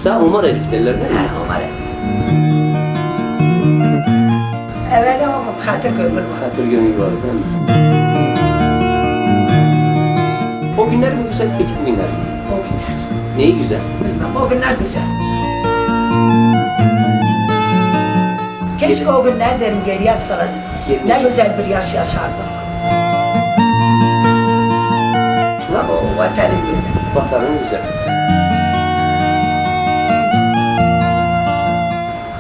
Sen Umar Elif derler değil mi? He, Umar Elif. Evveli oğlum Hatır Gömül var. Hatır gönül var değil mi? O günler mi güzel peki bu günler? O günler. Neyi güzel? Bilmem, o günler güzel. Keşke o günler derim geriye sararım. Ne güzel bir yaş yaşardım. O vatanım güzel. Vatanın güzel.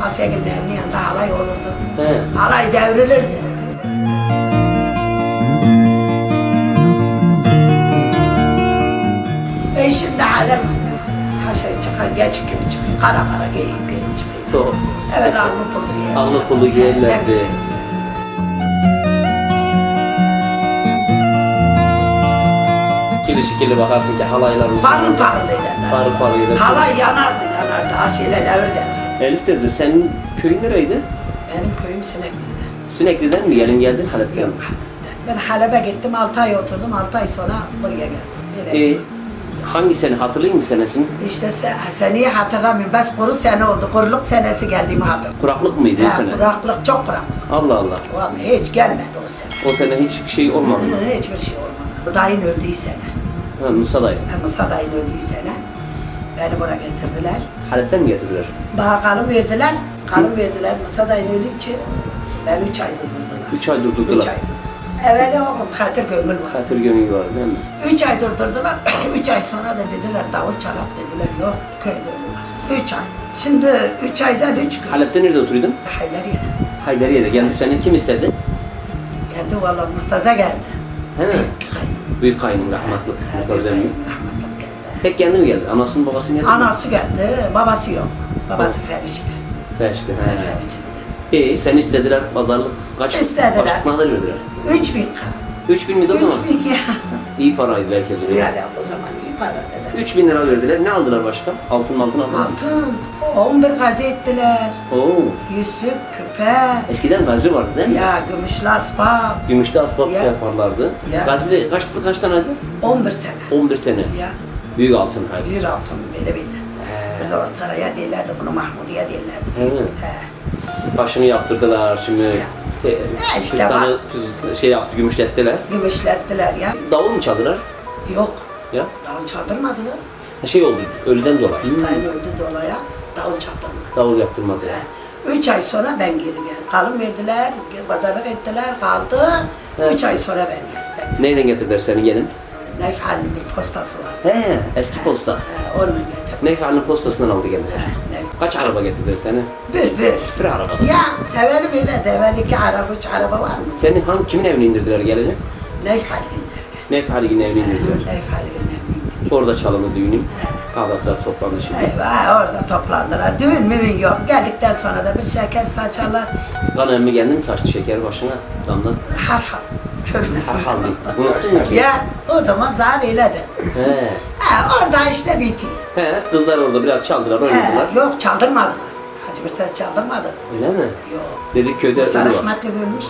Asya günlerinin yanında halay olurdu. He. Halay devrilirdi. Şimdi hala şey çıkar, geç gibi çıkıyor. Kara kara giyip çıkıyor. Doğru. Evet, alnı pullu giyer. Alnı pullu giyerlerdi. Kirli şekilli bakarsın ki halaylarımız... Parıl parıl ederler. Parıl parıl eder. Halay yanardı. Asiyeler devriler. Elif teyze senin köyün nereydi? Benim köyüm Sinekli'de. Sinekli'den mi gelin geldin Halep'ten? Yok, ben Halep'e gittim, 6 ay oturdum, 6 ay sonra buraya geldim. Öyle. Hangi sene hatırlayayım mı senesini? İşte seneyi hatırlamıyorum, bes kuru sene oldu, kuruluk senesi geldiğimi hatırlıyorum. Kuraklık mıydı o sene? Kuraklık, çok kuraklık. Allah Allah. Vallahi hiç gelmedi o sene. O sene hiç şey olmadı mı? Hiçbir şey olmadı. Dayın öldüğü sene. Ha, Musa dayı. Musa dayın öldüğü sene. Beni buraya getirdiler. Halep'ten mi getirdiler? Bana kanun verdiler. Kanun verdiler. Musa dayın öldükçe ben 3 ay durdurdular. 3 ay 3 durdurdular. ay. Evveli oğlum Hatır Gömül var. Hatır gönül var değil mi? 3 ay durdurdular. 3 ay sonra da dediler davul çalak dediler. Yok köyde ölü var. 3 ay. Şimdi 3 aydan 3 gün. Halep'te nerede oturuyordun? Haydariye. Haydariye'de. Geldi seni kim istedi? Geldi valla Murtaza geldi. He mi? Kaynım. Büyük kaynım rahmetli. Murtaza Emmi. Rahmetli geldi. Tek kendi mi geldi? Anasının babasını getirdi mi? Anası geldi. Babası yok. Babası Ferişte. Ferişte. Ferişte. Seni istediler pazarlık kaç? İstediler. Başlık ne kadar verdiler? 3000 kadar. 3000 miydi o zaman? 3000 ya. İyi paraydı belki de. Yani o zaman iyi para dedi. 3000 lira verdiler. Ne aldılar başka? Altın aldılar. Altın. 11 gazı ettiler. Oo. Yüzük, küpe. Eskiden gazi vardı değil mi? Ya gümüşlü asbab. Gümüşte asbap Ya. yaparlardı. Ya. Gazi kaç taneydi? 11 tane. 11 tane. Ya. Büyük altın haydi. Bir altın böyle böyle. Biz ortaya derlerdi bunu Mahmudiye derlerdi. Evet. He. Başını yaptırdılar şimdi. işte Fistanı şey yaptı, gümüşlettiler. Gümüşlettiler ya. Davul mu çaldılar? Yok. Ya. Davul çaldırmadılar. Şey oldu, ölüden dolayı. Dayım öldü dolaya. Davul çaldırmadı. Davul yaptırmadı. 3 ay sonra ben geri geldim. Kalın verdiler, pazarlık ettiler, kaldı. Evet. 3 ay sonra ben geldim. Neyden getirdiler seni gelin? Naif halinin bir postası var. He, eski posta. Onunla getirdim. Neyhal'in postasından aldı geldi. Naif. Kaç araba getirdiler seni? Bir. Bir araba. Ya evveli böyle de evveli 2 araba 3 araba var mı? Seni kimin evine indirdiler gelini? Naif halinin evine. Neyhal'in evine indirdiler. Naif halinin evine. Orada çalındı düğünün. Kahvaltılar toplandı şimdi. Eyvah orada toplandılar. Düğün müğün yok. Geldikten sonra da bir şeker saçarlar. Kan emmi geldi mi saçtı şeker başına damdan? Harhal. Körme. Harhal değil. Unuttun mu ki? Ya o zaman zar eyledi. He. Orada işte bitti. He, kızlar orada biraz çaldılar, oynadılar. Yok çaldırmadılar. Hacı Birtaş çaldırmadı. Öyle mi? Yok. Dedik köyde Musa ölü var. rahmetli görmüş.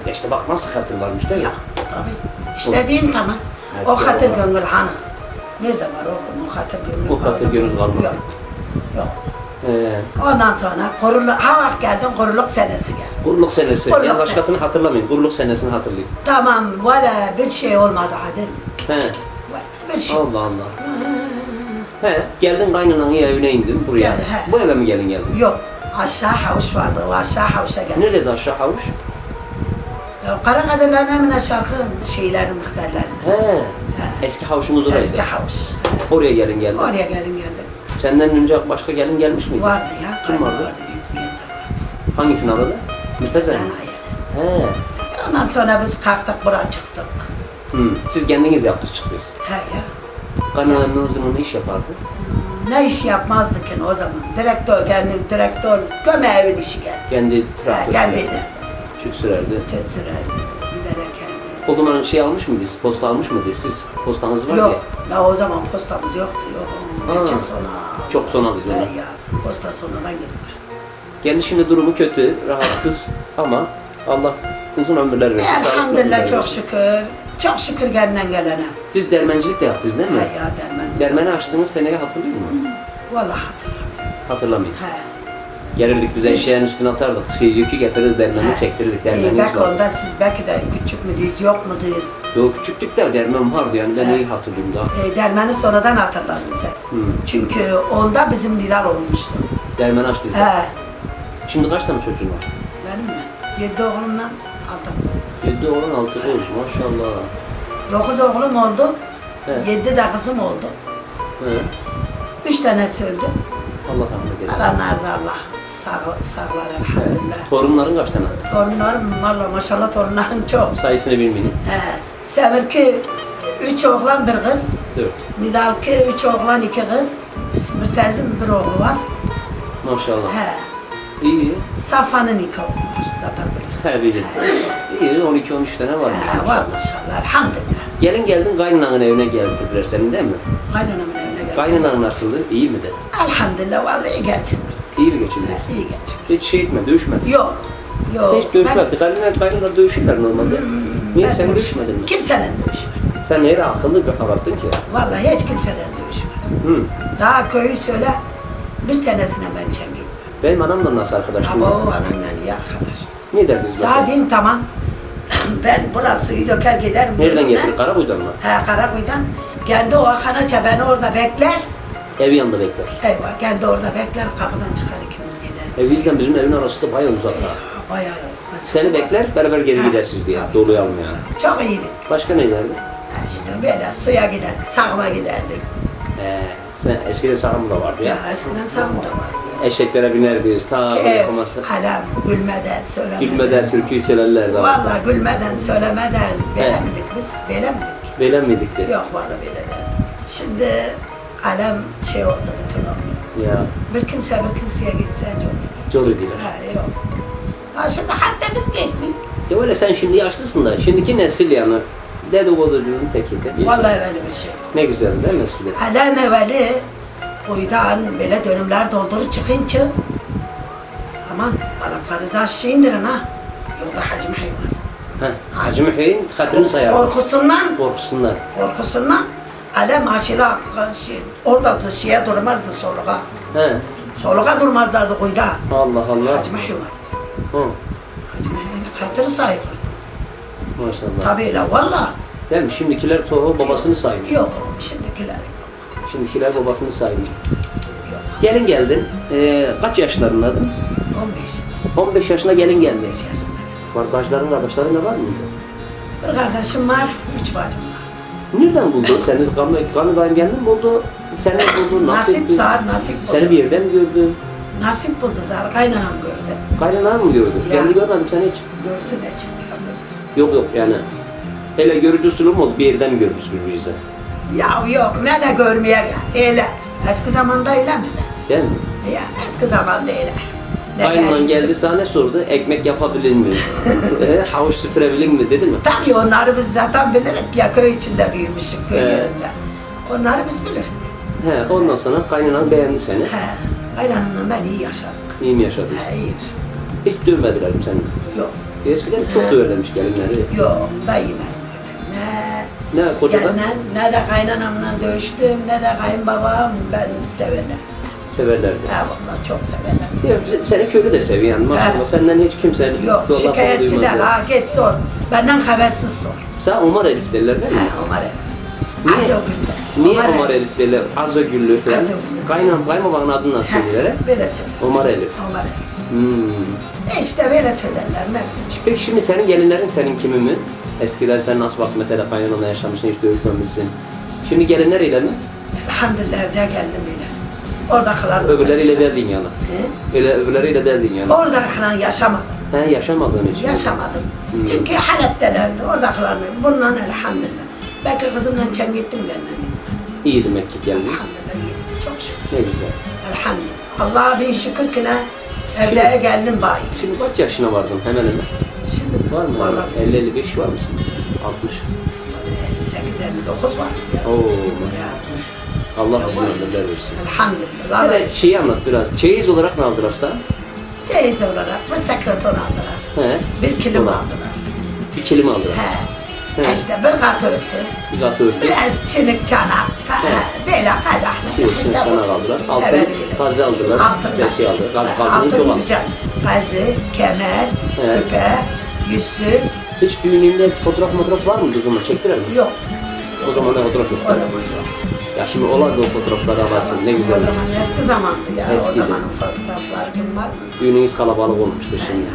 He, işte bak nasıl hatır varmış değil mi? Ya tabii. İstediğin tamam. Evet, O hatır var. gönül hanı. Nerede var o hatır gönül? O hatır gönül kalmadı. Yok. Yok. He. Ondan sonra kuruluk geldin kuruluk senesi geldi. Kuruluk senesi. Kuruluk Ya başkasını hatırlamayın. Kuruluk senesini hatırlayın. Tamam valla bir şey olmadı hadi. He. Bir şey. Allah Allah. He. Geldin kaynananın evine indin buraya. Geldi, he. Bu eve mi gelin geldin? Yok. Aşağı havuç vardı. O aşağı havuşa geldi. Nerede aşağı havuç? Ya Kara Kadirlerin Emine şarkı şeylerin muhtarları. He. Eski havuçumuz oraydı. Eski havuç. Oraya gelin geldin. Oraya geldi. Senden önce başka gelin gelmiş miydi? Vardı ya. Kim vardı? Büyük bir yasa vardı. Hangisini aradı? Müstesel Sen mi? hayal. He. Ondan sonra biz kalktık buraya çıktık. Siz kendiniz yaptınız çıktınız. He ya. Kaynananın o zaman ne iş yapardı? Ne iş yapmazdık yani o zaman. Direktör göme evin işi geldi. Kendi traktörü Kendi sürerdi. de. Çüt sürerdi. Tüt sürerdi. Giderek kendi. O zaman şey almış mıydınız? Posta almış mıydınız siz? Postanız var Yok. Ya o zaman postamız yoktu. Yok. Ha. Geçen sonra. Çok son aldı He onu. ya. Posta sonradan geldi. Kendi şimdi durumu kötü, rahatsız ama Allah uzun ömürler versin. sağlıklı ömürler Elhamdülillah çok versin. şükür. Çok şükür gelinen gelene. Siz dermencilik de yaptınız değil mi? He ya derman. Dermeni açtığınız seneyi hatırlıyor musun? Vallahi Hatırlamayın. he. Gelirdik bize eşeğin üstüne atardık. Yükü getirir, dermeni çektirirdik. Dermeni Belki onda siz belki de küçük müydünüz, yok muydunuz? Yok küçüktük de dermen vardı yani ben iyi hatırlıyorum daha. Dermeni sonradan hatırladın sen. Çünkü onda bizim Nidal olmuştu. Dermen açtı. He. Şimdi kaç tane çocuğun var? Benim mi? 7 oğlumla 6 kızım. 7 oğlan 6 kız maşallah. 9 oğlum oldu. He. 7 de kızım oldu. He. 3 tanesi öldü. Allah rahmet eylesin. Alanlar da Allah sağlar elhamdülillah. Torunların kaç tane? Torunlarım valla maşallah torunlarım çok. Sayısını bilmeyin. He. Sevirki 3 oğlan 1 kız. 4. Nidalki 3 oğlan 2 kız. Mürtezim 1 oğlu var. Maşallah. He. İyi. Safa'nın 2 oğlu var zaten bilirsin. He bilin. İyi 12-13 tane var. He, var maşallah elhamdülillah. Gelin geldin kaynananın evine getirdiler senin değil mi? Kaynanamın evine geldim. Kaynanan nasıldı? İyi miydi? Elhamdülillah vallahi iyi geçinirdik. İyi mi geçindi? İyi geçinirdik. Hiç şey etme, dövüşmedi. Yok. Yok. Hiç dövüşmedi. Kaynanan dövüşürler normalde. Niye ben sen dövüşmedin mi? Kimseyle dövüşmedim. Sen nereye akıllı arattın ki ya? Vallahi hiç kimseyle dövüşmedim. Hı. Daha köyü söyle, bir tanesine ben çengeyim. Benim anamla nasıl arkadaştım? Abo anamla iyi arkadaş. Ne der biz Sağ mesela? diyeyim tamam. Ben burası suyu döker giderim. Nereden bölümüne. getirir? Karabuy'dan mı? He Karakuy'dan. Kendi o akanaça beni orada bekler. Ev yanında bekler. Eyvah kendi orada bekler kapıdan çıkar ikimiz gideriz. Evimizden bizim evin arası da bayağı uzak. ha. Bayağı. Seni bekler, beraber geri gidersiniz diye. Tabii. Doluyu almaya. Çok iyiydik. Başka ne derdi? İşte böyle suya giderdik, sağıma giderdik. Sen eskiden sağım da vardı ya. Ya eskiden sağım da vardı. Eşeklere binerdiyiz. Ta Ev, yapamazsın. alem, gülmeden, söylemeden. Gülmeden türküyü söylerlerdi. Vallahi gülmeden, söylemeden. Böyle miydik biz? Böyle miydik? Beğen miydik de? Yok vallahi böyle değil. Şimdi alem şey oldu bütün oldu. Ya. Bir kimseye gitse çok Colu diyorlar. iyi. Yok. Ha şimdi hatta biz gittik. Ya öyle sen şimdi yaşlısın da. Şimdiki nesil yani. Dedikoducunun teki de. Vallahi böyle bir şey. Ne güzel değil mi eskiden? Alem evveli kuyudan böyle dönümler doldurur çıkınca aman balıklarınızı aşağı indirin ha. Yolda hacim hayvan. Heh. Hacı Müheyyin hatırını sayar. Korkusundan, Korkusundan. korkusundan alem aşıyla orada şeye durmazdı soluğa. He. Soluğa durmazlardı kuyuda. Allah Allah. Hacim hayvan. Hı. Hacim hayvanın hatırı sayılırdı. Maşallah. Tabii la valla. Değil mi? Şimdikiler tohu babasını saymıyor. Yok şimdikiler yok. Şimdikiler babasını saymıyor. Yok. Gelin geldin. Kaç yaşlarındaydın? 15. 15 yaşında gelin geldin. 15 yaşında. Kardeşlerin da var mıydı? Bir kardeşim var, 3 bacım var. Nereden buldu? Seni kanı daim kendin buldu. Seni buldu. Nasıl Nasip zar, nasip buldu. Seni bir yerden mi gördü? Nasip buldu zar, kaynanam gördü. Kaynanan mı gördü? Ya. Kendi görmedim seni hiç. Gördü ne çıkmıyor gördü. Yok yok yani. Hele görücü usulü mü oldu? Bir yerden mi görmüş birbirinize? Ya yok ne de görmeye gel. Öyle. Eski zamanda öyle mi de? Değil mi? Ya eski zamanda öyle. Ne Kaynanan geldi, geldi sana ne sordu? Ekmek yapabilir mi? Havuç süpürebilir mi dedi mi? Tabii onları biz zaten biliriz ya köy içinde büyümüşük köy He. yerinde. Onları biz biliriz. He, ondan sonra kaynanan beğendi seni. He. Kaynanamla ben iyi yaşadık. İyi mi yaşadın? He iyi yaşadık. Hiç dövmediler mi seni? Yok. Eskiden çok He. döverlermiş gelinleri. Yok ben yemedim. Ne Ne kocadan? ne de kaynanamla dövüştüm ne de kayınbabam ben severler. Severlerdi. Ha vallahi çok severler. Ya, seni köylü de seviyor yani maşallah. He. Senden hiç kimse Yok lafını şikayetçi duymaz değil ya. ha git sor. Benden habersiz sor. Sen Umar Elif derler değil mi? Ha Omar Elif. Niye? Azogül'de. Niye Umar Elif derler? Azogüllü falan. Azogüllü. Kayınbabanın adından söylüyorlar. Böyle söyler. Umar Elif. Omar Elif. Hmm. İşte böyle söylerler ne? Peki şimdi senin gelinlerin senin kimi mi? Eskiden sen nasıl bak mesela kaynananla yaşamışsın hiç dövüşmemişsin. Şimdi gelinler ile mi? Elhamdülillah evde geldim öyle. Oradakiler Öbürleriyle derdin yani. He? Öyle öbürleriyle derdin yani. Oradakiler yaşamadım. He yaşamadığın için. Yaşamadım. Çünkü Halep'telerdi. Oradakiler bundan elhamdülillah. Belki kızımla çen gittim gelmedim. İyi demek ki geldin. Elhamdülillah iyi. Çok şükür. Ne güzel. Elhamdülillah. Allah'a bin şükür ki ne evde geldim bayi. Şimdi kaç yaşına vardın hemen hemen? Şimdi Var mı? Vallahi 50-55 var mısın? 60. 58-59 var. Ya. Oo. Ya. Allah Ya uzun var. ömürler versin. Elhamdülillah. Hele şeyi anlat biraz. Çeyiz olarak ne aldılar sana? Teyze olarak bir sekreter aldılar. He. Bir kilim Dolar. aldılar. Bir kelime aldılar. He. He. İşte bir kat örtü, Bir kat örtü. biraz çinik çanak, böyle kadar. Çinik İşte çanak bu. aldılar. Altın Evet, gazı aldılar. Altın Bir şey aldılar. Gazının Altın çok aldı. güzel. Gazı, kemer, Evet. küpe, yüzük, Hiç düğününde fotoğraf var mı kızıma? Çektiler mi? yok. O zaman da fotoğraf yok. O zaman yok. Ya şimdi olardı o fotoğrafları alasın. Ne O güzel. zaman eski zamandı ya. Eskiydi. O zamanın fotoğrafları kim var mı? Düğününüz kalabalık olmuştur şimdi.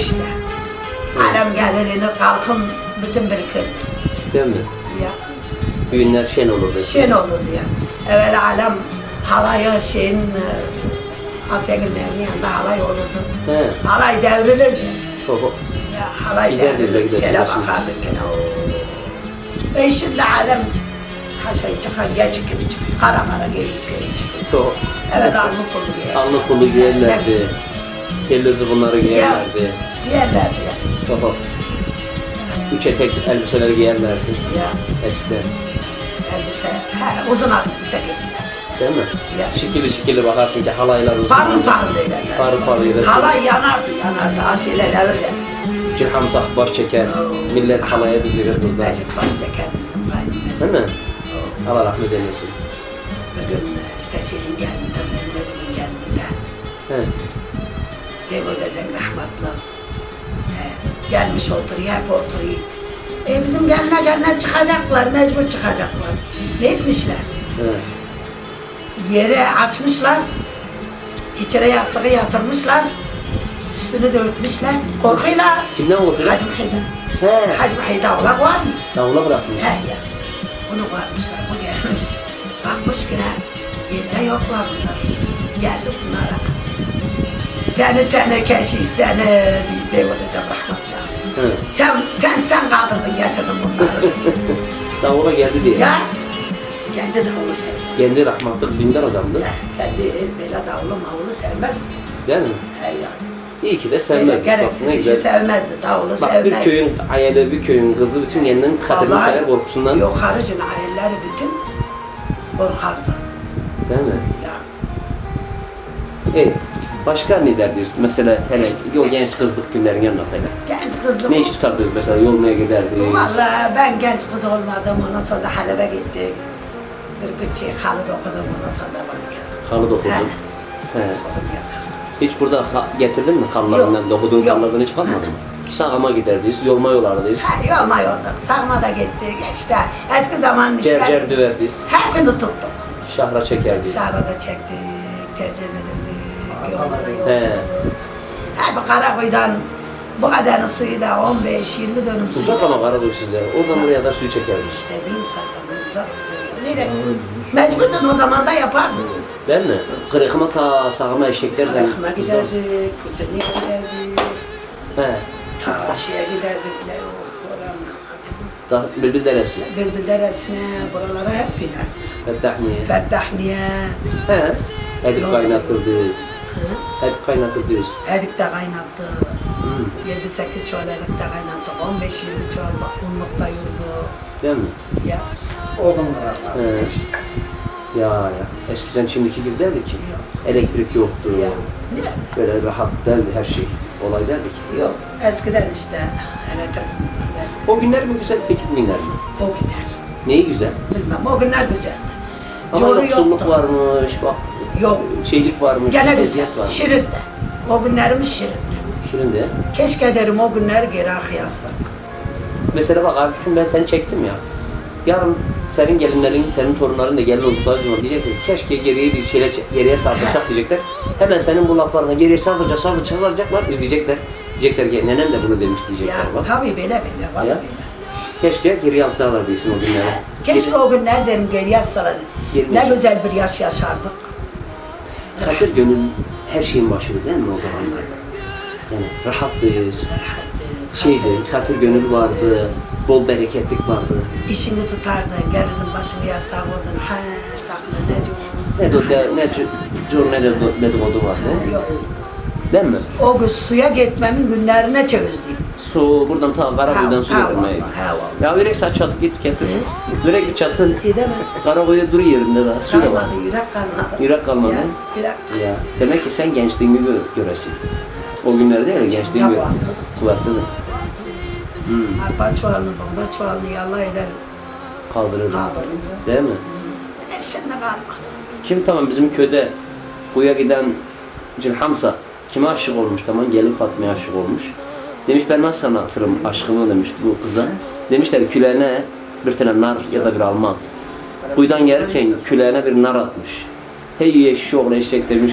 İşte. Alem gelirini kalkın bütün birikirdi. Değil mi? Ya. Düğünler şen olurdu. Şen olurdu ya. Evvel alem halaya Asya'nın evinin yanında halay olurdu. He. Halay devrilirdi. Oho. Ya halay Giderdi, devrilirdi. giderdi. Şöyle bakardık gene o. Ve şimdi alem haşayı çıkan geçik gibi çıkıyor. Kara kara geyik çıkıyor. Çok. Evet alnı pullu giyecek. Alnı pulu giyerlerdi. Telli zıbınları giyerlerdi. Yerlerdi ya. Çok. Üç etek elbiseler giyerlerdi. Ya Eskiden. elbise, uzun elbise giydiler. Değil mi? Ya. Şekilli şekilli bakarsın ki halaylar uzun. Parıl parıl ederler. Parıl parıl ederler. Halay yanardı. Asiyeler evriler. Cilham sak baş çeker. Millet halaya dizilir kızlar. Necip baş çekerdi bizim kaynım. Değil mi? Allah rahmet eylesin. Bir gün işte şeyin geldiğinde, bizim Necip'in geldiğinde, He. Zeynep Ödezen rahmetli. Gelmiş oturuyor, hep oturuyor. Bizim geline çıkacaklar, mecbur çıkacaklar. Ne etmişler? He. Yere açmışlar, içeri yastığı yatırmışlar, üstünü de örtmüşler. Korkuyla Kimden korkuyor? Hacı Mahide. He. Hacı Mahide oğlak var mı? Davula bırakmıyor. He ya. Bunu koymuşlar, bu gelmiş. Bakmış yine, yerde yoklar bunlar. Geldi bunlara. Seni keşiş seni diyeceğim olacak rahmetler. He. Sen kaldırdın getirdin bunları. Davula geldi diye. Ya, kendi davulu sevmez. Kendi rahmetli dindar adamdı. Ya, kendi böyle davulu mavulu sevmezdi. Değil mi? He ya. İyi ki de Böyle sevmez. Bak gereksiz ne işi güzel. sevmezdi, davulu Bak sevmezdi. bir köyün ayeli, bir köyün kızı bütün yeniden katilini Vallahi sayar korkusundan. Yukarı cinayetleri bütün korkardı. Değil mi? Ya. Başka ne derdiniz? Mesela hele yol genç kızlık günlerini anlat hele. Genç kızlık. Ne iş tutardınız mesela? Yolmaya giderdiniz. Vallahi ben genç kız olmadım, ondan sonra da Halep'e gittik. Bir küçük Halid okudum, ondan sonra da bana geldim. Halı dokudun. He. Okudum ya. Hiç burada getirdin mi kallarından? Yok. Dokuduğun Yok. kallardan hiç kalmadı mı? Sağıma giderdiniz, yolma yolardınız. Yolma yolduk, Sarma'da gittik, işte eski zaman işler. Cercer döverdiniz, Hepini tuttuk. şahra çekerdiniz. Şarada çektik, Cercer'de döndük, yolda He. yolduk. Hep Karakuy'dan bu kadarın suyu da 15-20 dönüm suyu. Uzak ama Karakuy size. Oradan buraya da suyu çekerdiniz. İşte diyeyim zaten uzak güzel. Neydi? Mecburdun o zaman da yapardın. Değil mi? Kırıkıma ta sağıma eşeklerden. Kırıkına giderdik, Kurtulu'ya giderdik, He. ta şeye giderdik, ne o, oranın. Bülbül Deresi. Bülbül Deresi'ne, buralara hep giderdik. Fettahniye. Fettahniye, He. Edip Yok. kaynatırdınız. Edip kaynatırdınız. Edik de kaynattık. Hmm. 7-8 çuval edik de kaynattık, 15-20 çuval unluk da yurdu. Değil mi? Ya, He. Ya. Eskiden şimdiki gibi derdi ki. Yok. Elektrik yoktu. ya. Ne? Böyle rahat derdi her şey. Olay derdi ki. Yok, eskiden işte elektrik, eski, O günler mi güzel, peki bu günler mi? o günler. Neyi güzel? Bilmem, o günler güzeldi. Ama Coru yoksulluk yoktu. varmış, bak. Yok. Şeylik varmış, Gene güzel, eziyet varmış. şirindi. O günlerimiz şirindi. Şirin de. Keşke derim o günler geri kıyassak. Mesela bak abi şimdi ben seni çektim ya. Yarın senin gelinlerin, senin torunların da gelin oldukları zaman diyecekler keşke geriye bir şeyle geriye sardırsak diyecekler. Hemen senin bu laflarına geriye sardıracaklar, izleyecekler. Diyecekler ki nenem de bunu demiş Ya diyecekler bak. tabii böyle valla Ya. böyle. Keşke geriye alsalar değilsin o günleri. Keşke o günler derim geriye sarardı. Geri- Ne güzel bir yaş yaşardık. Katır gönül her şeyin başıydı değil mi o zamanlarda? Yani rahattıyız, şeydi, katır gönül vardı, bol bereketlik vardı. İşini tutardın, gelirdin başını yastığa vurdun. Ha, takla ne diyor? Ne dedikodu vardı. Yok. Değil mi? O gün suya gitmemin günlerine çözdüm. Su buradan ta Karakuyu'dan su Ha, getirmeye. vallahi, ha, vallahi. Ya direkt saç çatı git getir. Direkt bir çatı. İyi değil mi? Karakuyu'da duruyor yerinde daha. Su da var. Kalmadı, yürek kalmadı. Yürek kalmadı. Ya, yürek. Ya demek ki sen gençliğini göresin. O günlerde değil mi? Gençliğin Tabii, göresin. anladım. Kuvvetli de. Arpa çuvalını, buğday çuvalını yallah ederim. Kaldırırız. Kaldırırım. Değil mi? Şimdi kalmadı. Kim tamam bizim köyde kuya giden Cilhamsa kime aşık olmuş tamam gelin Fatma'ya aşık olmuş. Demiş ben nasıl anlatırım aşkımı demiş bu kıza. Demişler küleğine bir tane nar ya da bir alma at. Kuyudan gelirken küleğine bir nar atmış. Hey eşşi oğlu eşek demiş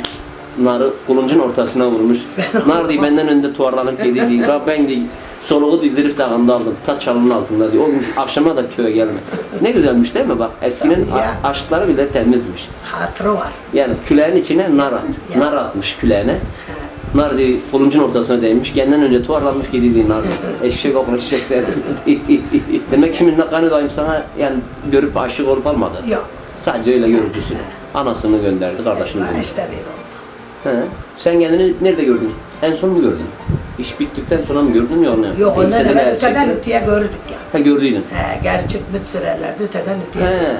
narı kuluncun ortasına vurmuş. Nar diye benden önde tuvarlanıp yedi. Ben de soluğu Zirif Dağı'nda aldım. Tat çalının altında diyor. O gün akşama da köye gelme. Ne güzelmiş değil mi bak? Eskinin Ya. aşkları bile temizmiş. Hatırı var. Yani küleğin içine nar at. Ya. Nar atmış küleğine. Nar diye kuluncun ortasına değmiş. Kendinden önce tuvarlanmış yedi nar. Eşek okulu çiçekler. Demek şimdi kanı dayım sana yani görüp aşık olup almadı. Yok. Sadece öyle görücüsün. Anasını gönderdi, kardeşini Ben gönderdi. işte bir oldu. He. Sen kendini nerede gördün? En son mu gördün? İş bittikten sonra mı gördün ya onu? Yok onları Lisede ben de öteden erkekleri- öteye gördük ya. Ha gördüydün. Gerçek müt sürerlerdi öteden öteye He. gördük.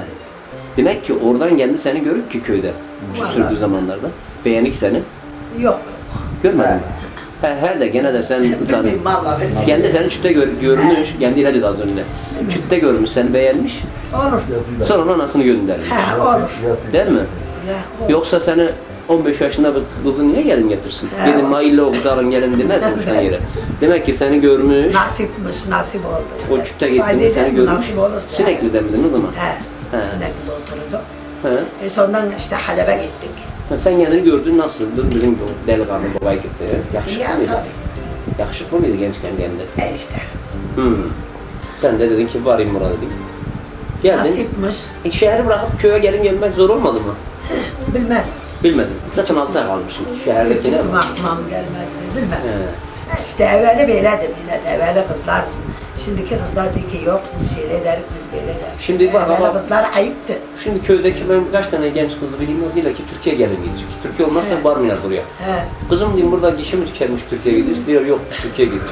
Demek ki oradan kendi seni görüp ki köyde. Vallahi. Sürdüğü zamanlarda. Beğenik seni. Yok yok. Görmedin mi? He de gene de sen utanıyorsun. Bilmiyorum valla bilmiyorum. Kendi seni çütte görmüş. Kendi dedi az önce. Çütte görmüş seni beğenmiş. Olur. Sonra anasını göndermiş. He olur. Değil mi? Ya, olur. Yoksa seni 15 yaşında bir kızı niye gelin getirsin? He. Dedim maille o kızı alın gelin demez mi uçtan yere? Demek ki seni görmüş. Nasipmiş, nasip oldu işte. O çütte gittiğinde Fayda seni eder, görmüş. Nasip olursa. Sinekli demedin o zaman. He. He. Sinekli'de oturdu. He. Sonradan işte Halep'e gittik. Sen kendini gördün nasıldın? Bizim bu delikanlı babaya gitti. Yakışıklı Ya mıydı? tabii. Yakışıklı mıydı gençken kendin? İşte. Sen de dedin ki varayım buna dedin. Geldin. Nasipmiş. Şehri bırakıp köye gelin gelmek zor olmadı mı? Bilmez. Bilmedim. Zaten 6 ay kalmışsın şehirdekine. Küçük mahmam gelmezdi. Bilmem. He. İşte evveli böyle dediler. Evveli kızlar. Şimdiki kızlar diyor ki yok biz şöyle derik biz böyle derik. Şimdi bak, Evveli bak. kızlar ayıptı. Şimdi köydeki ben birkaç tane genç kızı bileyim o diyorlar ki Türkiye gelin gidecek. Türkiye olmazsa He. varmıyorlar buraya. He. Kızım diyeyim burada dişi mi tükenmiş Türkiye'ye gidecek? Diyor yok Türkiye gidecek.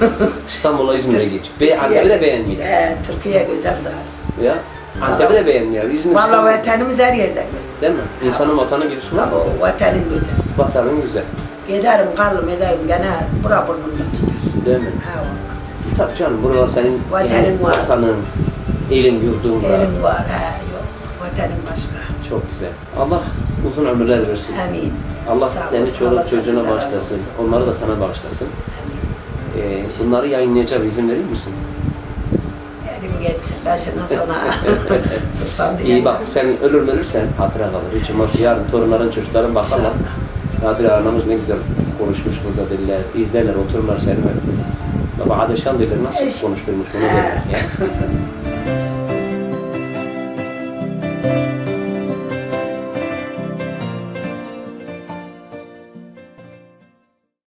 İstanbul'a İzmir'e gidecek. Ve Antep'i de beğenmiyorlar. Türkiye güzel zaten. Ya Antep'i de beğenmiyorlar. İzmir, Valla İstanbul. vatanımız her yerden güzel. Değil mi? İnsanın vatanı birisi var mı? O vatanım güzel. Vatanın güzel. Giderim kalırım ederim gene bura burnumda tutar. Değil mi? Ha valla. Tabii canım buralar senin Vatanın yani var. vatanın, elin, yurdun var. Elim var ha yok. Vatanım başka. Çok güzel. Allah uzun ömürler versin. Amin. Allah Sağ ol. seni Allah çoluk çocuğuna senden razı bağışlasın. olsun. Onları da sana bağışlasın. Amin. Bunları yayınlayacağım. İzin verir misin? Elim geçsin. Başından sonra sultan diye. İyi bak sen ölürsen hatıra kalır. Hiç olmazsa yarın torunların çocukların bakarlar. Ya bir anamız ne güzel konuşmuş burada dediler. İzlerler otururlar seni. Baba Adeşan dediler nasıl İşte. konuşturmuş bunu dediler ya.